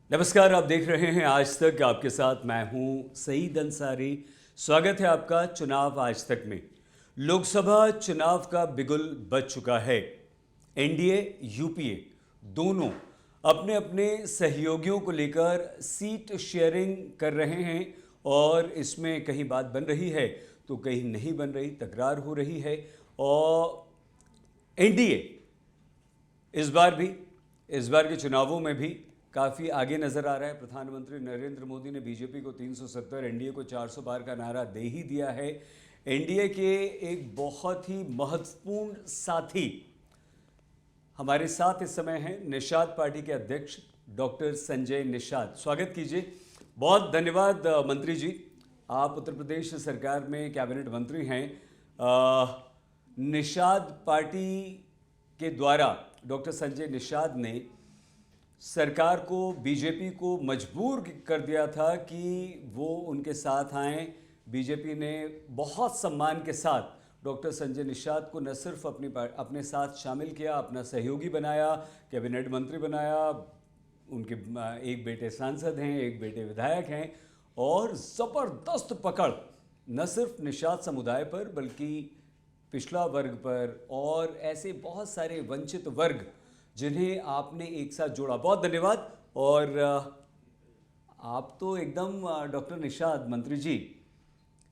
नमस्कार, आप देख रहे हैं आज तक। आपके साथ मैं हूं सईद अंसारी। स्वागत है आपका चुनाव आज तक में। लोकसभा चुनाव का बिगुल बज चुका है। एनडीए यूपीए दोनों अपने अपने सहयोगियों को लेकर सीट शेयरिंग कर रहे हैं और इसमें कहीं बात बन रही है तो कहीं नहीं बन रही, तकरार हो रही है। और एनडीए इस बार के चुनावों में भी काफ़ी आगे नज़र आ रहा है। प्रधानमंत्री नरेंद्र मोदी ने बीजेपी को 370, एनडीए को 400 पार का नारा दे ही दिया है। एनडीए के एक बहुत ही महत्वपूर्ण साथी हमारे साथ इस समय हैं निषाद पार्टी के अध्यक्ष डॉक्टर संजय निषाद। स्वागत कीजिए। बहुत धन्यवाद मंत्री जी, आप उत्तर प्रदेश सरकार में कैबिनेट मंत्री हैं। निषाद पार्टी के द्वारा डॉक्टर संजय निषाद ने सरकार को, बीजेपी को मजबूर कर दिया था कि वो उनके साथ आएं। बीजेपी ने बहुत सम्मान के साथ डॉक्टर संजय निषाद को न सिर्फ अपने साथ शामिल किया, अपना सहयोगी बनाया, कैबिनेट मंत्री बनाया। उनके एक बेटे सांसद हैं, एक बेटे विधायक हैं और ज़बरदस्त पकड़ न सिर्फ निषाद समुदाय पर बल्कि पिछड़ा वर्ग पर और ऐसे बहुत सारे वंचित वर्ग जिन्हें आपने एक साथ जोड़ा। बहुत धन्यवाद। और आप तो एकदम डॉक्टर निषाद मंत्री जी,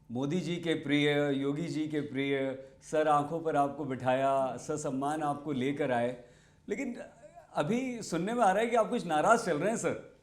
मोदी जी के प्रिय, योगी जी के प्रिय, सर आंखों पर आपको बिठाया, ससम्मान आपको लेकर आए। लेकिन अभी सुनने में आ रहा है कि आप कुछ नाराज़ चल रहे हैं सर।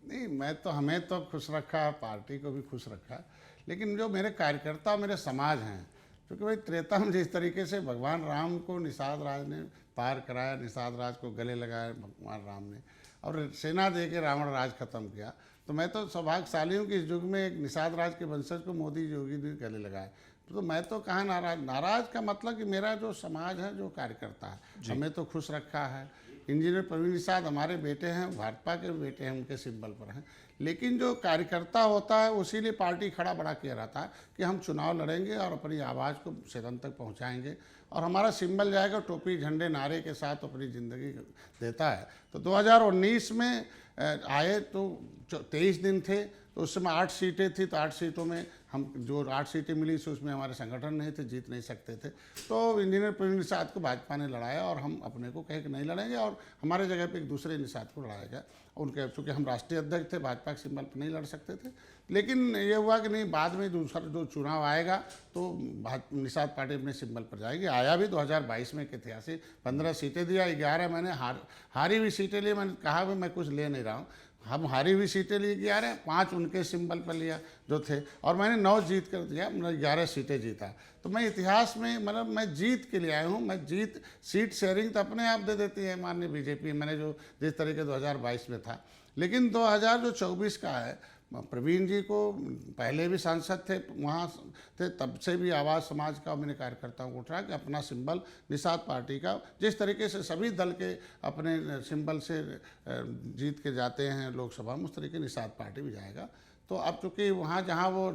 नहीं, हमें तो खुश रखा है, पार्टी को भी खुश रखा है, लेकिन जो मेरे कार्यकर्ता, मेरे समाज हैं, क्योंकि भाई त्रेता में जिस तरीके से भगवान राम को निषाद राज ने पार कराया, निषाद राज को गले लगाया भगवान राम ने, और सेना दे के रावण राज खत्म किया, तो मैं तो सौभाग्यशाली हूँ कि इस युग में एक निषाद राज के वंशज को मोदी योगी ने गले लगाए। तो मैं तो कहाँ नाराज का मतलब कि मेरा जो समाज है, जो कार्यकर्ता है, हमें तो खुश रखा है। इंजीनियर प्रवीण निषाद हमारे बेटे हैं, भाजपा के बेटे हैं, उनके सिंबल पर हैं, लेकिन जो कार्यकर्ता होता है उसी लिए पार्टी खड़ा बड़ा किया रहता है कि हम चुनाव लड़ेंगे और अपनी आवाज़ को सदन तक पहुंचाएंगे और हमारा सिंबल जाएगा टोपी झंडे नारे के साथ अपनी ज़िंदगी देता है। तो 2019 में आए तो 23 दिन थे, तो उस समय 8 सीटें थी, तो 8 सीटों में हम जो 8 सीटें मिली थी उसमें हमारे संगठन नहीं थे, जीत नहीं सकते थे। तो इंजीनियर प्रवीण निषाद को भाजपा ने लड़ाया और हम अपने को कहे कि नहीं लड़ेंगे और हमारे जगह पे एक दूसरे निषाद को लड़ाया गया। उनके चूँकि हम राष्ट्रीय अध्यक्ष थे, भाजपा के सिंबल पर नहीं लड़ सकते थे, लेकिन ये हुआ कि नहीं, बाद में दूसरा जो चुनाव आएगा तो निषाद पार्टी अपने सिंबल पर जाएगी। आया भी 2022 में ऐतिहासिक 15 सीटें दिया, 11 मैंने हारी हुई सीटें ली। मैंने कहा भी मैं कुछ ले नहीं रहा हूँ, हम हारी हुई सीटें लिए 11, 5 उनके सिंबल पर लिया जो थे, और मैंने 9 जीत कर दिया, मैंने 11 सीटें जीता। तो मैं इतिहास में मतलब मैं जीत के लिए आया हूँ। मैं जीत, सीट शेयरिंग तो अपने आप दे देती है माननीय बीजेपी, मैंने जो जिस तरीके 2022 में था। लेकिन 2024 का है, प्रवीण जी को पहले भी सांसद थे, वहाँ थे, तब से भी आवाज़ समाज का मैंने कार्यकर्ताओं को उठाया कि अपना सिंबल निषाद पार्टी का, जिस तरीके से सभी दल के अपने सिंबल से जीत के जाते हैं लोकसभा में, उस तरीके निषाद पार्टी भी जाएगा। तो अब चूँकि वहाँ जहाँ वो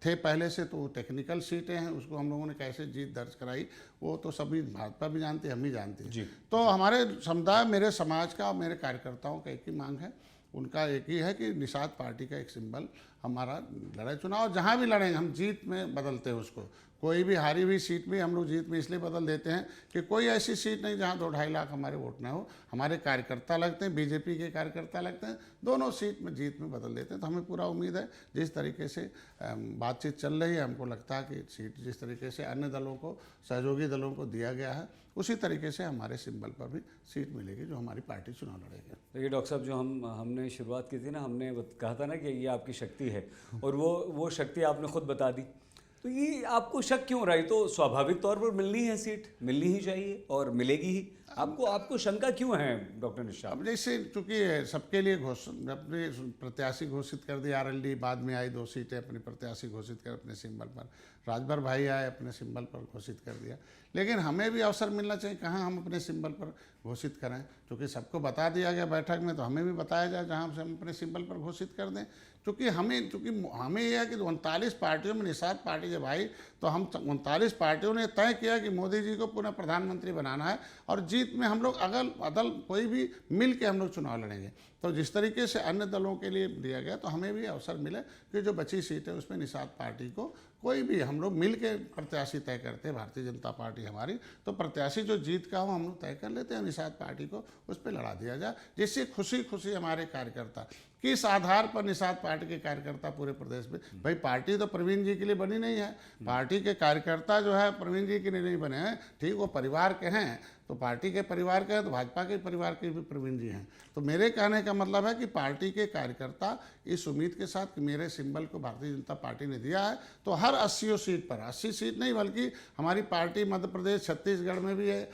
थे पहले से, तो टेक्निकल सीटें हैं, उसको हम लोगों ने कैसे जीत दर्ज कराई वो तो सभी भाजपा भी जानते हैं, हम भी जानते हैं। तो हमारे समुदाय, मेरे समाज का और मेरे कार्यकर्ताओं का एक ही मांग है, उनका एक ही है कि निषाद पार्टी का एक सिंबल हमारा लड़े चुनाव, जहाँ भी लड़ेंगे हम जीत में बदलते हैं उसको। कोई भी हारी हुई सीट भी हम लोग जीत में इसलिए बदल देते हैं कि कोई ऐसी सीट नहीं जहाँ 2-2.5 लाख हमारे वोट ना हो। हमारे कार्यकर्ता लगते हैं, बीजेपी के कार्यकर्ता लगते हैं, दोनों सीट में जीत में बदल देते हैं। तो हमें पूरा उम्मीद है, जिस तरीके से बातचीत चल रही है, हमको लगता है कि सीट जिस तरीके से अन्य दलों को, सहयोगी दलों को दिया गया है, उसी तरीके से हमारे सिंबल पर भी सीट मिलेगी जो हमारी पार्टी चुनाव लड़ेगी। देखिए डॉक्टर साहब, जो हमने शुरुआत की थी ना, हमने कहा था ना कि ये आपकी शक्ति है और वो शक्ति आपने खुद बता दी। तो ये आपको शक क्यों रहा है? तो स्वाभाविक तौर पर मिलनी है, सीट मिलनी ही चाहिए और मिलेगी ही। आपको शंका क्यों है डॉक्टर निषाद? अब जैसे चूँकि सबके लिए अपने प्रत्याशी घोषित कर दिया, आरएलडी बाद में आई 2 सीटें अपने प्रत्याशी घोषित कर अपने सिंबल पर, राजभर भाई आए अपने सिंबल पर घोषित कर दिया, लेकिन हमें भी अवसर मिलना चाहिए कहाँ हम अपने सिंबल पर घोषित करें। क्योंकि सबको बता दिया गया बैठक में, तो हमें भी बताया जाए जहाँ से हम अपने सिंबल पर घोषित कर दें। चूँकि हमें यह है कि 39 पार्टियों में निषाद पार्टी जब आई तो हम 39 पार्टियों ने तय किया कि मोदी जी को पुनः प्रधानमंत्री बनाना है और जीत जीत में हम लोग अगल बदल कोई भी मिल के हम लोग चुनाव लड़ेंगे। तो जिस तरीके से अन्य दलों के लिए दिया गया, तो हमें भी अवसर मिले कि जो बची सीट है उसमें निषाद पार्टी को कोई भी हम लोग मिल के प्रत्याशी तय करते हैं। भारतीय जनता पार्टी हमारी, तो प्रत्याशी जो जीत का हो हम लोग तय कर लेते हैं, निषाद पार्टी को उस पर लड़ा दिया जाए, जिससे खुशी खुशी हमारे कार्यकर्ता, किस आधार पर निषाद पार्टी के कार्यकर्ता पूरे प्रदेश में, भाई पार्टी तो प्रवीण जी के लिए बनी नहीं है, पार्टी के कार्यकर्ता जो है प्रवीण जी के लिए नहीं बने हैं, ठीक, वो परिवार के हैं, तो पार्टी के परिवार के हैं, तो भाजपा के परिवार के भी प्रवीण जी हैं। तो मेरे कहने का मतलब है कि पार्टी के कार्यकर्ता इस उम्मीद के साथ कि मेरे सिंबल को भारतीय जनता पार्टी ने दिया है, तो हर 80 सीट पर, 80 सीट नहीं बल्कि हमारी पार्टी मध्य प्रदेश, छत्तीसगढ़ में भी है,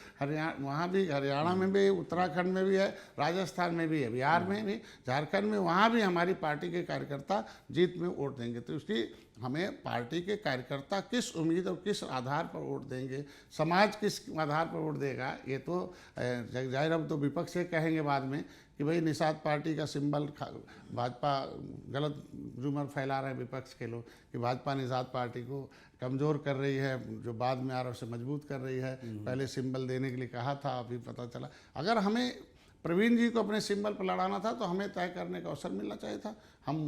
वहाँ भी, हरियाणा में भी, उत्तराखंड में भी है, राजस्थान में भी है, बिहार में भी, झारखंड में, वहाँ भी हमारी पार्टी के कार्यकर्ता जीत में वोट देंगे। तो उसकी हमें पार्टी के कार्यकर्ता किस उम्मीद और किस आधार पर वोट देंगे, समाज किस आधार पर वोट देगा, ये तो जाहिर, अब तो विपक्ष से कहेंगे बाद में कि भाई निषाद पार्टी का सिंबल, भाजपा गलत रूमर फैला रहे हैं विपक्ष के लोग कि भाजपा निषाद पार्टी को कमज़ोर कर रही है, जो बाद में आ रहा है उसे मजबूत कर रही है, पहले सिंबल देने के लिए कहा था, अभी पता चला। अगर हमें प्रवीण जी को अपने सिंबल पर लड़ाना था तो हमें तय करने का अवसर मिलना चाहिए था। हम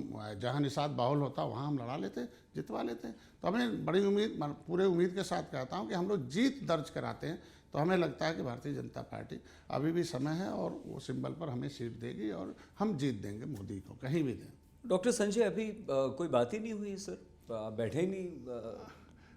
जहां निषाद बाहुल होता वहां हम लड़ा लेते, जितवा लेते। तो हमें बड़ी उम्मीद, पूरे उम्मीद के साथ कहता हूं कि हम लोग जीत दर्ज कराते हैं, तो हमें लगता है कि भारतीय जनता पार्टी अभी भी समय है और वो सिंबल पर हमें सीट देगी और हम जीत देंगे मोदी को, कहीं भी दें। डॉक्टर संजय, अभी कोई बात ही नहीं हुई सर, आप बैठे ही नहीं?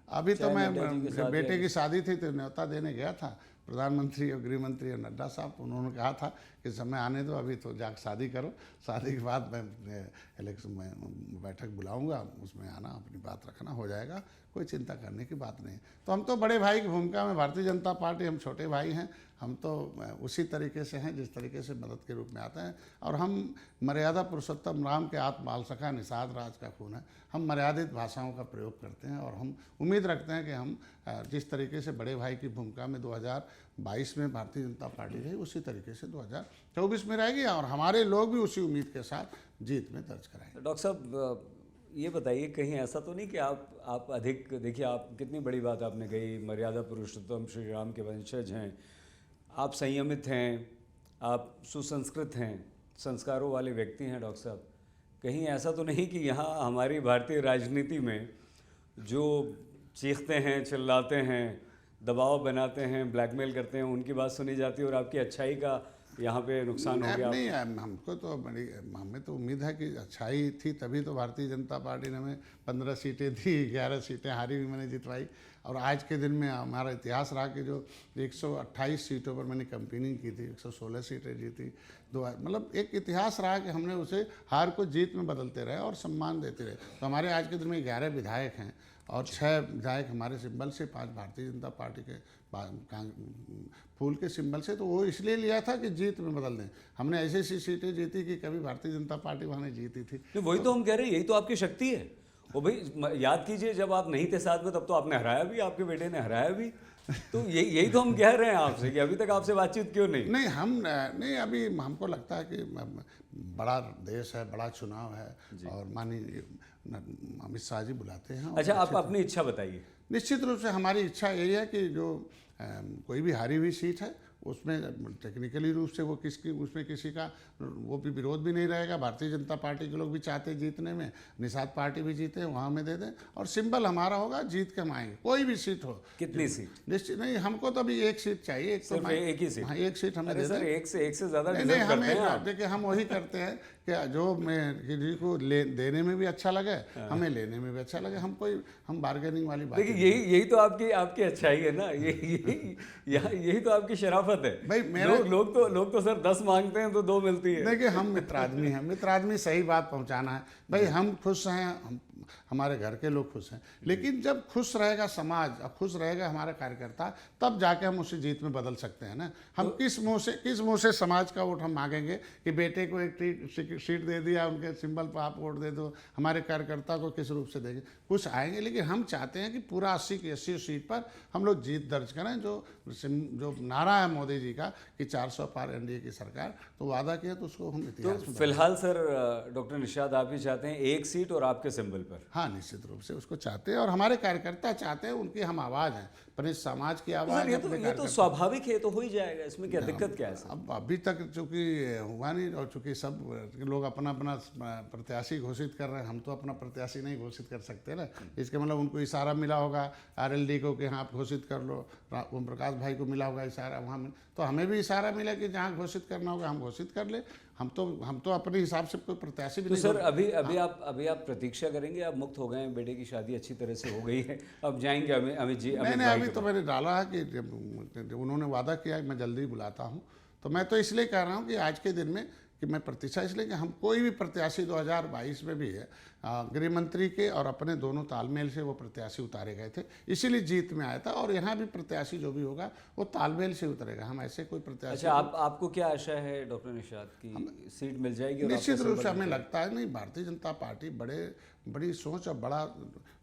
अभी तो मैं बेटे की शादी थी तो न्योता देने गया था, प्रधानमंत्री और गृह मंत्री और नड्डा साहब, तो उन्होंने कहा था कि समय आने दो, अभी तो जाकर शादी करो, शादी के बाद मैं इलेक्शन में बैठक बुलाऊंगा, उसमें आना, अपनी बात रखना, हो जाएगा, कोई चिंता करने की बात नहीं। तो हम तो बड़े भाई की भूमिका में, भारतीय जनता पार्टी, हम छोटे भाई हैं, हम तो उसी तरीके से हैं जिस तरीके से मदद के रूप में आते हैं। और हम मर्यादा पुरुषोत्तम राम के आत्म बाल सखा निषाद राज का खून है, हम मर्यादित भाषाओं का प्रयोग करते हैं और हम उम्मीद रखते हैं कि हम जिस तरीके से बड़े भाई की भूमिका में 2022 में भारतीय जनता पार्टी रही, उसी तरीके से 2024 में रहेगी और हमारे लोग भी उसी उम्मीद के साथ जीत में दर्ज कराएंगे। डॉक्टर साहब, ये बताइए, कहीं ऐसा तो नहीं कि आप अधिक, देखिए आप कितनी बड़ी बात आपने कही, मर्यादा पुरुषोत्तम श्री राम के वंशज हैं, आप संयमित हैं, आप सुसंस्कृत हैं, संस्कारों वाले व्यक्ति हैं डॉक्टर साहब, कहीं ऐसा तो नहीं कि यहाँ हमारी भारतीय राजनीति में जो चीखते हैं, चिल्लाते हैं, दबाव बनाते हैं, ब्लैकमेल करते हैं, उनकी बात सुनी जाती है और आपकी अच्छाई का यहाँ पे नुकसान हो गया? नहीं, हमको तो बड़ी, हमें तो उम्मीद है कि अच्छाई थी, तभी तो भारतीय जनता पार्टी ने हमें 15 सीटें दी, 11 सीटें हारी भी मैंने जितवाई। और आज के दिन में हमारा इतिहास रहा कि जो 128 सीटों पर मैंने कैंपेनिंग की थी, 116 सीटें जीती, मतलब एक इतिहास रहा कि हमने उसे हार को जीत में बदलते रहे और सम्मान देते रहे। तो हमारे आज के दिन में 11 विधायक हैं और 6 विधायक हमारे सिंबल से, 5 भारतीय जनता पार्टी के फूल के सिंबल से। तो वो इसलिए लिया था कि जीत में बदल दें। हमने ऐसी ऐसी सीटें जीती कि कभी भारतीय जनता पार्टी वहाँ नहीं जीती थी। तो वही तो हम कह रहे हैं, यही तो आपकी शक्ति है। वो भाई याद कीजिए, जब आप नहीं थे साथ में तब तो आपने हराया भी, आपके बेटे ने हराया भी। तो यही तो हम कह रहे हैं आपसे कि अभी तक आपसे बातचीत क्यों नहीं? नहीं, हम नहीं, अभी हमको लगता है कि बड़ा देश है, बड़ा चुनाव है और माननीय अमित शाह जी बुलाते हैं। अच्छा, आप अपनी इच्छा बताइए। निश्चित रूप से हमारी इच्छा यही है कि जो कोई भी हारी हुई सीट है उसमें टेक्निकली रूप से वो उसमें किसी का वो भी विरोध भी नहीं रहेगा। भारतीय जनता पार्टी के लोग भी चाहते हैं जीतने में, निषाद पार्टी भी जीते, वहाँ में दे दें और सिंबल हमारा होगा, जीत के हम आएंगे, कोई भी सीट हो। कितनी सीट? निश्चित नहीं, हमको तो अभी एक सीट चाहिए, एक ही सीट। हाँ, एक सीट हमें दे दें। एक से ज़्यादा नहीं, हमें देखिए, हम वही करते हैं कि जो किसी को देने में भी अच्छा लगे, हमें लेने में भी अच्छा लगे, हम बार्गेनिंग वाली बात। देखिए, यही तो आपकी अच्छाई है ना, यही तो आपकी शराफत है भाई। लोग तो सर 10 मांगते हैं तो 2 मिलती है। देखिए, हम मित्र आदमी हैं, मित्र आदमी सही बात पहुंचाना है भाई। हम खुश हैं, हमारे घर के लोग खुश हैं, लेकिन जब खुश रहेगा समाज और खुश रहेगा हमारा कार्यकर्ता, तब जाके हम उसे जीत में बदल सकते हैं ना। हम किस मुंह से समाज का वोट हम मांगेंगे कि बेटे को एक सीट दे दिया, उनके सिंबल पर आप वोट दे दो, हमारे कार्यकर्ता को किस रूप से देंगे? कुछ आएंगे, लेकिन हम चाहते हैं कि पूरा 80 की 80 सीट पर हम लोग जीत दर्ज करें, जो जो नारा है मोदी जी का कि 400 पार एनडीए की सरकार, तो वादा किया तो उसको हम तो इतिहास में फिलहाल सर डॉक्टर निशाद आप ही चाहते हैं एक सीट और आपके सिंबल पर। हाँ, निश्चित रूप से उसको चाहते हैं और हमारे कार्यकर्ता चाहते हैं, उनकी हम आवाज़ हैं, अपने समाज की तो आवाज़ सर है, ये अपने तो स्वाभाविक है, तो हो ही जाएगा, इसमें क्या दिक्कत क्या है सर? अब अभी तक चूंकि हुआ नहीं और चूंकि सब लोग अपना अपना प्रत्याशी घोषित कर रहे हैं, हम तो अपना प्रत्याशी नहीं घोषित कर सकते ना। इसके मतलब उनको इशारा मिला होगा आरएलडी को कि हाँ आप घोषित कर लो, ओम प्रकाश भाई को मिला होगा इशारा वहाँ में, तो हमें भी इशारा मिला कि जहाँ घोषित करना होगा हम घोषित कर ले। हम तो अपने हिसाब से कोई प्रत्याशी भी तो नहीं। सर अभी आप प्रतीक्षा करेंगे, आप मुक्त हो गए हैं, बेटे की शादी अच्छी तरह से हो गई है, अब जाएंगे अमित जी? नहीं, अभी तो मैंने डाला है कि उन्होंने वादा किया कि मैं जल्दी बुलाता हूँ, तो मैं तो इसलिए कह रहा हूँ कि आज के दिन में कि मैं प्रतीक्षा इसलिए कि हम कोई भी प्रत्याशी 2022 में भी है गृह मंत्री के और अपने दोनों तालमेल से वो प्रत्याशी उतारे गए थे, इसीलिए जीत में आया था। और यहाँ भी प्रत्याशी जो भी होगा वो तालमेल से उतरेगा, हम ऐसे कोई प्रत्याशी। अच्छा, आपको क्या आशा है डॉक्टर निशाद की सीट मिल जाएगी? और निश्चित रूप से हमें लगता है नहीं, भारतीय जनता पार्टी बड़ी सोच और बड़ा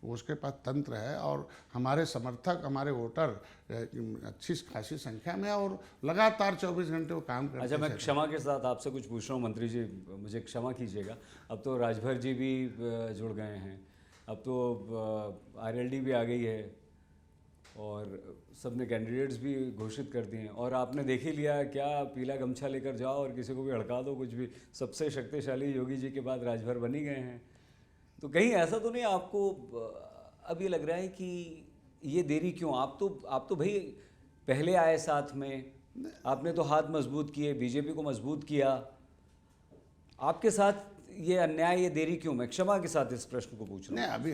उसके पास तंत्र है और हमारे समर्थक, हमारे वोटर अच्छी खासी संख्या में और लगातार 24 घंटे वो काम करते हैं। अच्छा, मैं क्षमा के साथ आपसे कुछ पूछ रहा हूँ मंत्री जी, मुझे क्षमा कीजिएगा। अब तो राजभर जी भी जुड़ गए हैं, अब तो आरएलडी भी आ गई है और सबने कैंडिडेट्स भी घोषित कर दिए हैं, और आपने देख ही लिया क्या, पीला गमछा लेकर जाओ और किसी को भी हड़का दो, कुछ भी। सबसे शक्तिशाली योगी जी के बाद राजभर बन ही गए हैं, तो कहीं ऐसा तो नहीं आपको अब ये लग रहा है कि ये देरी क्यों? आप तो भाई पहले आए साथ में, आपने तो हाथ मजबूत किए, बीजेपी को मजबूत किया, आपके साथ ये अन्याय, ये देरी क्यों? मैं क्षमा के साथ इस प्रश्न को पूछ रहा हूँ। नहीं, अभी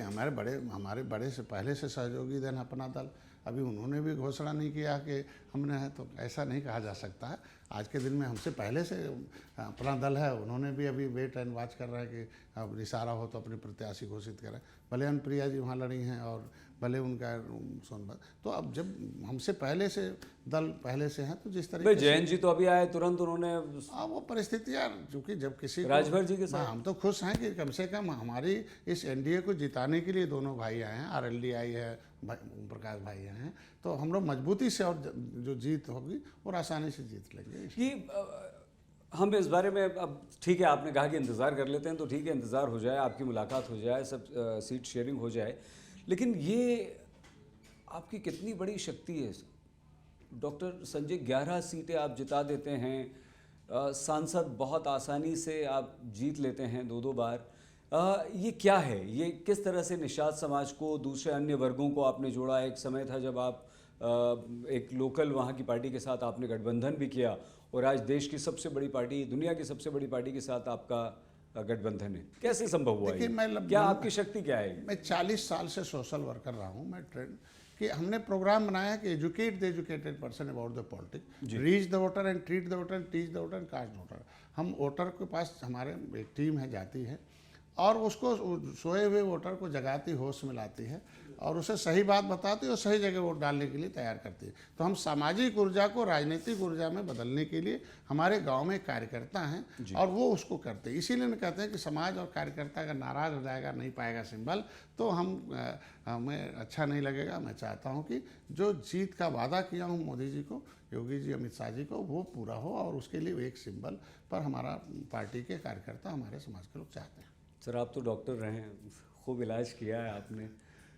हमारे बड़े से पहले से सहयोगी दल अपना दल, अभी उन्होंने भी घोषणा नहीं किया कि हमने है, तो ऐसा नहीं कहा जा सकता है। आज के दिन में हमसे पहले से अपना दल है, उन्होंने भी अभी वेट एंड वॉच कर रहा है कि अब इशारा हो तो अपने प्रत्याशी घोषित करें। भले अनुप्रिया जी वहाँ लड़ी हैं और भले उनका सोनभद्र, तो अब जब हमसे पहले से दल पहले से हैं, तो जिस तरीके से जयंत जी तो अभी आए, तुरंत उन्होंने वो परिस्थितियाँ, चूँकि जब किसी राजभर जी के साथ, हम तो खुश हैं कि कम से कम हमारी इस एनडीए को जिताने के लिए दोनों भाई आए हैं, आरएलडी आई है, ओम प्रकाश भाई आए हैं, तो हम लोग मजबूती से और जो जीत होगी और आसानी से जीत लेंगे। कि हम इस बारे में, अब ठीक है आपने कहा कि इंतज़ार कर लेते हैं, तो ठीक है इंतज़ार हो जाए, आपकी मुलाकात हो जाए, सब सीट शेयरिंग हो जाए, लेकिन ये आपकी कितनी बड़ी शक्ति है डॉक्टर संजय। 11 सीटें आप जिता देते हैं, सांसद बहुत आसानी से आप जीत लेते हैं 2-2 बार। ये क्या है? ये किस तरह से निषाद समाज को, दूसरे अन्य वर्गों को आपने जोड़ा? एक समय था जब आप एक लोकल वहाँ की पार्टी के साथ आपने गठबंधन भी किया, और आज देश की सबसे बड़ी पार्टी, दुनिया की सबसे बड़ी पार्टी के साथ आपका गठबंधन है। कैसे संभव हुआ ये? क्या आपकी शक्ति क्या है? मैं 40 साल से सोशल वर्कर रहा हूँ। मैं ट्रेंड कि हमने प्रोग्राम बनाया कि educate the educated person about the politics, reach the voter and treat the voter, teach the voter and cast the voter. हम वोटर के पास, हमारे एक टीम है जाती है और उसको सोए हुए वोटर को जगाती, होश में लाती है और उसे सही बात बताती है और सही जगह वोट डालने के लिए तैयार करती है। तो हम सामाजिक ऊर्जा को राजनीतिक ऊर्जा में बदलने के लिए हमारे गांव में कार्यकर्ता हैं और वो उसको करते हैं। इसीलिए हम कहते हैं कि समाज और कार्यकर्ता अगर नाराज़ हो जाएगा, नहीं पाएगा सिंबल, तो हमें अच्छा नहीं लगेगा। मैं चाहता हूँ कि जो जीत का वादा किया हूँ मोदी जी को, योगी जी, अमित शाह जी को, वो पूरा हो और उसके लिए एक सिंबल पर हमारा पार्टी के कार्यकर्ता, हमारे समाज के लोग चाहते हैं। सर आप तो डॉक्टर रहे हैं, खूब इलाज किया है आपने,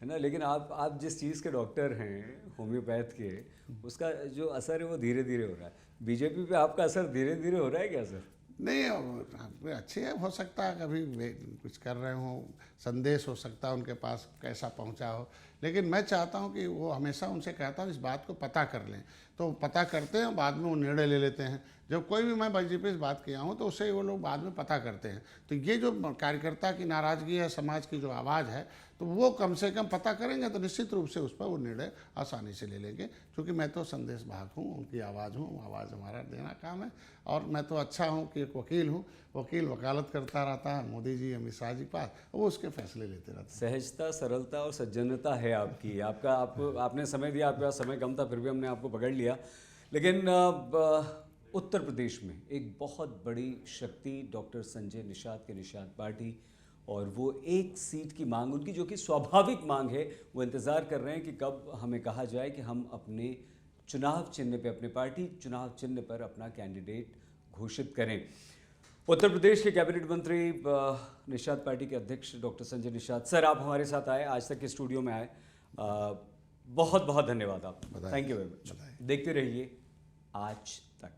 है ना, लेकिन आप जिस चीज़ के डॉक्टर हैं, होम्योपैथ के, उसका जो असर है वो धीरे धीरे हो रहा है। बीजेपी पे आपका असर धीरे धीरे हो रहा है क्या सर? नहीं, अच्छे है, हो सकता है कभी कुछ कर रहे हो, संदेश हो सकता है उनके पास कैसा पहुंचा हो, लेकिन मैं चाहता हूं कि वो, हमेशा उनसे कहता हूं इस बात को पता कर लें, तो पता करते हैं, बाद में वो निर्णय ले लेते हैं। जब कोई भी मैं बीजेपी से बात किया हूं तो उससे वो लोग बाद में पता करते हैं। तो ये जो कार्यकर्ता की नाराज़गी है, समाज की जो आवाज़ है, तो वो कम से कम पता करेंगे तो निश्चित रूप से उस पर वो निर्णय आसानी से ले लेंगे। क्योंकि मैं तो संदेश वाहक हूँ, उनकी आवाज़ हूँ, आवाज़ हमारा देना काम है। और मैं तो अच्छा हूँ कि एक वकील हूँ, वकील वकालत करता रहता है मोदी जी, अमित शाह जी के पास, वो उसके फैसले लेते रहते हैं। सहजता, सरलता और सज्जनता है आपकी। आपने समय दिया, आपके पास समय कम था, फिर भी हमने आपको पकड़ लिया। लेकिन उत्तर प्रदेश में एक बहुत बड़ी शक्ति डॉक्टर संजय निषाद के निषाद पार्टी, और वो एक सीट की मांग उनकी, जो कि स्वाभाविक मांग है, वो इंतज़ार कर रहे हैं कि कब हमें कहा जाए कि हम अपने चुनाव चिन्ह पे अपनी पार्टी चुनाव चिन्ह पर अपना कैंडिडेट घोषित करें। उत्तर प्रदेश के कैबिनेट मंत्री निषाद पार्टी के अध्यक्ष डॉक्टर संजय निषाद सर, आप हमारे साथ आए, आज तक के स्टूडियो में आए, बहुत बहुत धन्यवाद आप। Thank you very much. देखते रहिए आज तक।